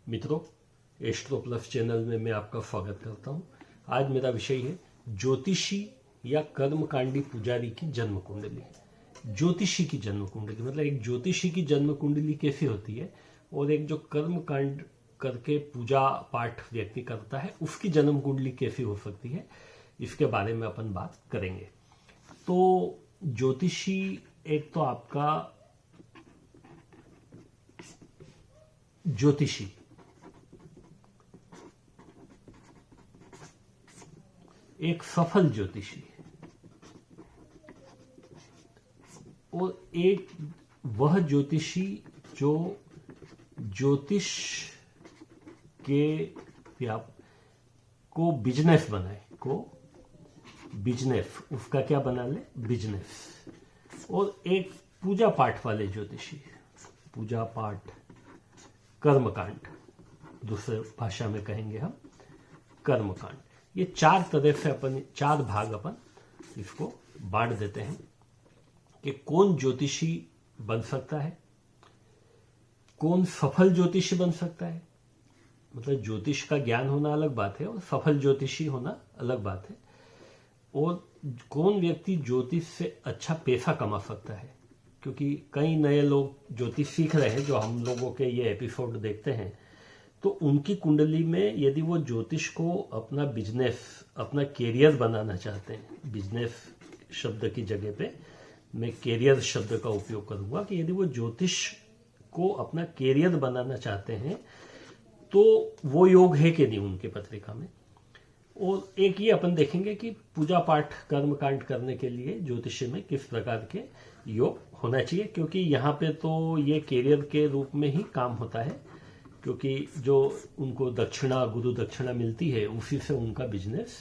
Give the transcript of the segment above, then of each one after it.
मित्रों, astro plus channel में मैं आपका स्वागत करता हूं। आज मेरा विषय है ज्योतिषी या कर्मकांडी पुजारी की जन्म कुंडली। ज्योतिषी की जन्म कुंडली मतलब एक ज्योतिषी की जन्म कुंडली कैसी होती है और एक जो कर्मकांड करके पूजा पाठ व्यक्ति करता है उसकी जन्म कुंडली कैसी हो सकती है, इसके बारे में अपन बात करेंगे। तो ज्योतिषी एक तो आपका ज्योतिषी एक सफल ज्योतिषी और एक वह ज्योतिषी जो ज्योतिष के को बिजनेस बनाए, बिजनेस उसका क्या बना ले, बिजनेस। और एक पूजा पाठ वाले ज्योतिषी, पूजा पाठ कर्मकांड, दूसरे भाषा में कहेंगे हम कर्मकांड। ये चार तरह से चार भाग अपन इसको बांट देते हैं कि कौन ज्योतिषी बन सकता है, कौन सफल ज्योतिषी बन सकता है। मतलब ज्योतिष का ज्ञान होना अलग बात है और सफल ज्योतिषी होना अलग बात है। और कौन व्यक्ति ज्योतिष से अच्छा पैसा कमा सकता है, क्योंकि कई नए लोग ज्योतिष सीख रहे हैं जो हम लोगों के ये एपिसोड देखते हैं। तो उनकी कुंडली में यदि वो ज्योतिष को अपना बिजनेस, अपना कैरियर बनाना चाहते हैं, बिजनेस शब्द की जगह पे मैं कैरियर शब्द का उपयोग करूंगा कि यदि वो ज्योतिष को अपना कैरियर बनाना चाहते हैं तो वो योग है कि नहीं उनके पत्रिका में। और एक ये अपन देखेंगे कि पूजा पाठ कर्मकांड करने के लिए ज्योतिष में किस प्रकार के योग होना चाहिए, क्योंकि यहाँ पे तो ये कैरियर के रूप में ही काम होता है, क्योंकि जो उनको दक्षिणा, गुरु दक्षिणा मिलती है उसी से उनका बिजनेस,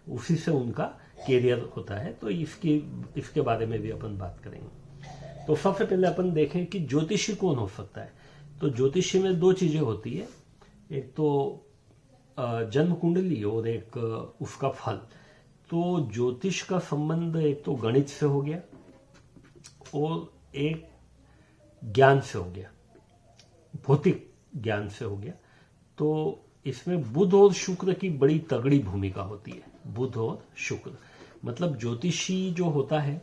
उसी से उनका कैरियर होता है। तो इसके बारे में भी अपन बात करेंगे। तो सबसे पहले अपन देखें कि ज्योतिषी कौन हो सकता है। तो ज्योतिषी में दो चीजें होती है, एक तो जन्म कुंडली और एक उसका फल। तो ज्योतिष का संबंध एक तो गणित से हो गया और एक ज्ञान से हो गया, भौतिक ज्ञान से हो गया। तो इसमें बुध और शुक्र की बड़ी तगड़ी भूमिका होती है। बुध और शुक्र मतलब ज्योतिषी जो होता है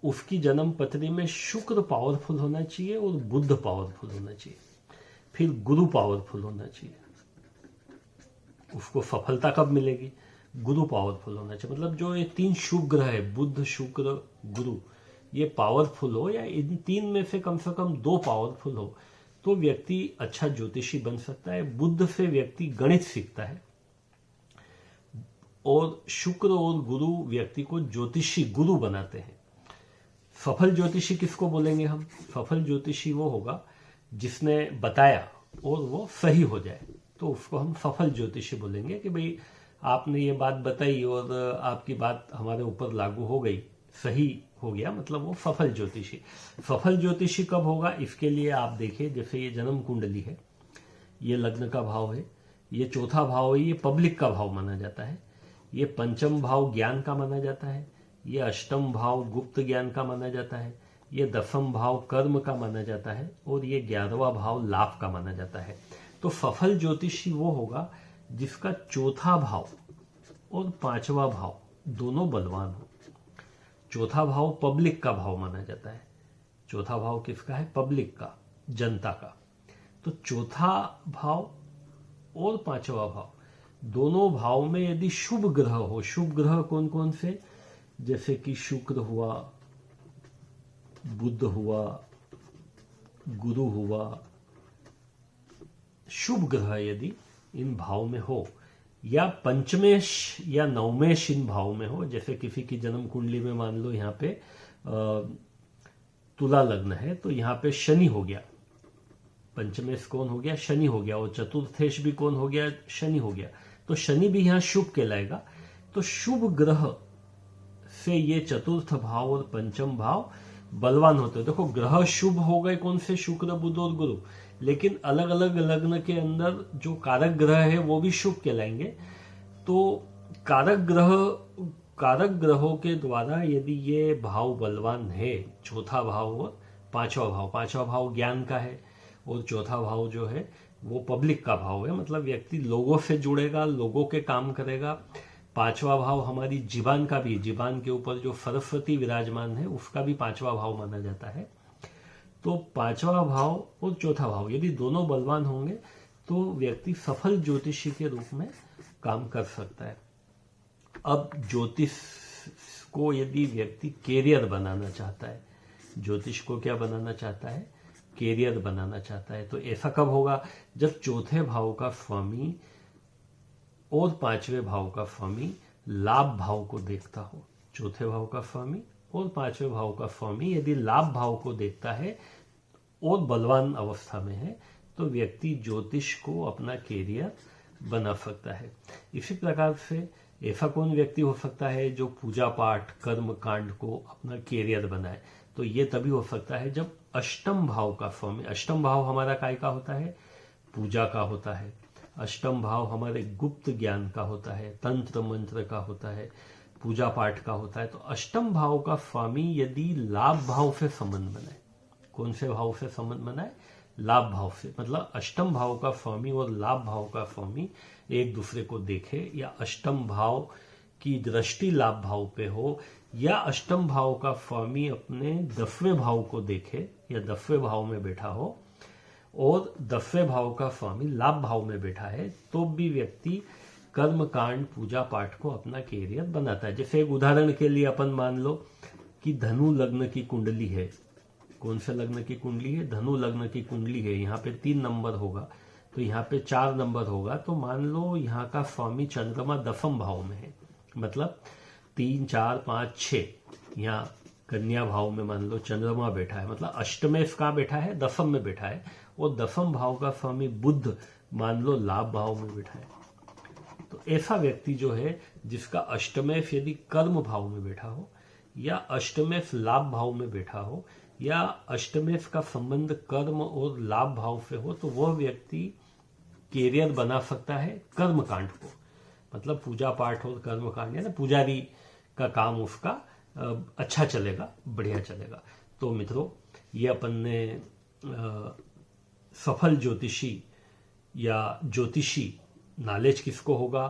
उसकी जन्म पत्री में शुक्र पावरफुल होना चाहिए और बुध पावरफुल होना चाहिए, फिर गुरु पावरफुल होना चाहिए। उसको सफलता कब मिलेगी, गुरु पावरफुल होना चाहिए। मतलब जो ये तीन शुभ ग्रह है, बुध शुक्र गुरु, ये पावरफुल हो या इन तीन में से कम दो पावरफुल हो तो व्यक्ति अच्छा ज्योतिषी बन सकता है। बुध से व्यक्ति गणित सीखता है और शुक्र और गुरु व्यक्ति को ज्योतिषी गुरु बनाते हैं। सफल ज्योतिषी किसको बोलेंगे हम? सफल ज्योतिषी वो होगा जिसने बताया और वो सही हो जाए, तो उसको हम सफल ज्योतिषी बोलेंगे कि भाई आपने ये बात बताई और आपकी बात हमारे ऊपर लागू हो गई, सही हो गया, मतलब वो सफल ज्योतिषी। सफल ज्योतिषी कब होगा, इसके लिए आप देखिए, जैसे ये जन्म कुंडली है, ये लग्न का भाव है, ये चौथा भाव है, ये पब्लिक का भाव माना जाता है, ये पंचम भाव ज्ञान का माना जाता है, ये अष्टम भाव गुप्त ज्ञान का माना जाता है, ये दसम भाव कर्म का माना जाता है और ये 11वां भाव लाभ का माना जाता है। तो सफल ज्योतिषी वो होगा जिसका चौथा भाव और 5वां भाव दोनों बलवान हो। चौथा भाव पब्लिक का भाव माना जाता है। चौथा भाव किसका है? पब्लिक का, जनता का। तो चौथा भाव और 5वां भाव दोनों भाव में यदि शुभ ग्रह हो, शुभ ग्रह कौन कौन से, जैसे कि शुक्र हुआ, बुध हुआ, गुरु हुआ, शुभ ग्रह यदि इन भाव में हो या पंचमेश या नवमेश इन भाव में हो, जैसे किसी की जन्म कुंडली में मान लो यहाँ पे तुला लग्न है तो यहाँ पे शनि हो गया, पंचमेश कौन हो गया? शनि हो गया, और चतुर्थेश भी कौन हो गया? शनि हो गया। तो शनि भी यहाँ शुभ कहलाएगा। तो शुभ ग्रह से ये चतुर्थ भाव और पंचम भाव बलवान होते हैं। देखो ग्रह शुभ हो गए कौन से? शुक्र, बुध और गुरु, लेकिन अलग अलग लग्न के अंदर जो कारक ग्रह है वो भी शुभ कहलाएंगे। तो कारक ग्रहों के द्वारा यदि ये भाव बलवान है, चौथा भाव और पांचवा भाव ज्ञान का है और चौथा भाव जो है वो पब्लिक का भाव है, मतलब व्यक्ति लोगों से जुड़ेगा, लोगों के काम करेगा। पांचवा भाव हमारी जीवान का भी, जीवान के ऊपर जो सरस्वती विराजमान है उसका भी पांचवा भाव माना जाता है। तो पांचवा भाव और चौथा भाव यदि दोनों बलवान होंगे तो व्यक्ति सफल ज्योतिषी के रूप में काम कर सकता है। अब ज्योतिष को यदि व्यक्ति कैरियर बनाना चाहता है, ज्योतिष को क्या बनाना चाहता है, कैरियर बनाना चाहता है, तो ऐसा कब होगा, जब चौथे भाव का स्वामी और पांचवें भाव का स्वामी लाभ भाव को देखता हो। चौथे भाव का स्वामी और पांचवें भाव का स्वामी यदि लाभ भाव को देखता है और बलवान अवस्था में है तो व्यक्ति ज्योतिष को अपना कैरियर बना सकता है। इसी प्रकार से ऐसा कौन व्यक्ति हो सकता है जो पूजा पाठ कर्म कांड को अपना कैरियर बनाए, तो ये तभी हो सकता है जब अष्टम भाव का स्वामी, अष्टम भाव हमारा काय का होता है, पूजा का होता है। अष्टम भाव हमारे गुप्त ज्ञान का होता है, तंत्र मंत्र का होता है, पूजा पाठ का होता है। तो अष्टम भाव का स्वामी यदि लाभ भाव से संबंध बनाए, कौन से भाव से संबंध बनाए, लाभ भाव से, मतलब अष्टम भाव का स्वामी और लाभ भाव का स्वामी एक दूसरे को देखे, या अष्टम भाव की दृष्टि लाभ भाव पे हो, या अष्टम भाव का स्वामी अपने 10वें भाव को देखे या 10वें भाव में बैठा हो और 10वें भाव का स्वामी लाभ भाव में बैठा है, तो भी व्यक्ति कर्म कांड पूजा पाठ को अपना कैरियर बनाता है। जैसे एक उदाहरण के लिए अपन मान लो कि धनु लग्न की कुंडली है, कौन से लग्न की कुंडली है, धनु लग्न की कुंडली है, यहाँ पे 3 नंबर होगा तो यहाँ पे 4 नंबर होगा, तो मान लो यहाँ का स्वामी चंद्रमा 10वें भाव में है, मतलब 3 4 5 6, यहाँ कन्या भाव में मान लो चंद्रमा बैठा है, मतलब अष्टमें कहाँ बैठा है, 10वें में बैठा है, और 10वें भाव का स्वामी बुध मान लो लाभ भाव में बैठा है। तो ऐसा व्यक्ति जो है जिसका अष्टमें यदि कर्म भाव में बैठा हो, या अष्टमें लाभ भाव में बैठा हो, या अष्टमें का संबंध कर्म और लाभ भाव से हो, तो वह व्यक्ति कैरियर बना सकता है कर्म कांड को, मतलब पूजा पाठ और कर्म कांड, यानी पुजारी का काम उसका अच्छा चलेगा, बढ़िया चलेगा। तो मित्रों, ये अपन ने सफल ज्योतिषी या ज्योतिषी नॉलेज किसको होगा,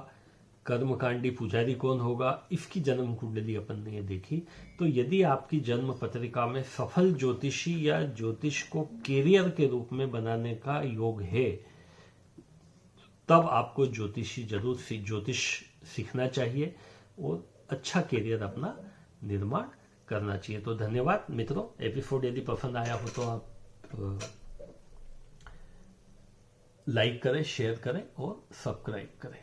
कर्मकांडी पुजारी कौन होगा, इसकी जन्म कुंडली अपन ने ये देखी। तो यदि आपकी जन्म पत्रिका में सफल ज्योतिषी या ज्योतिष को कैरियर के रूप में बनाने का योग है, तब आपको ज्योतिष सीखना चाहिए और अच्छा कैरियर अपना निर्माण करना चाहिए। तो धन्यवाद मित्रों, एपिसोड यदि पसंद आया हो तो आप लाइक करें, शेयर करें और सब्सक्राइब करें।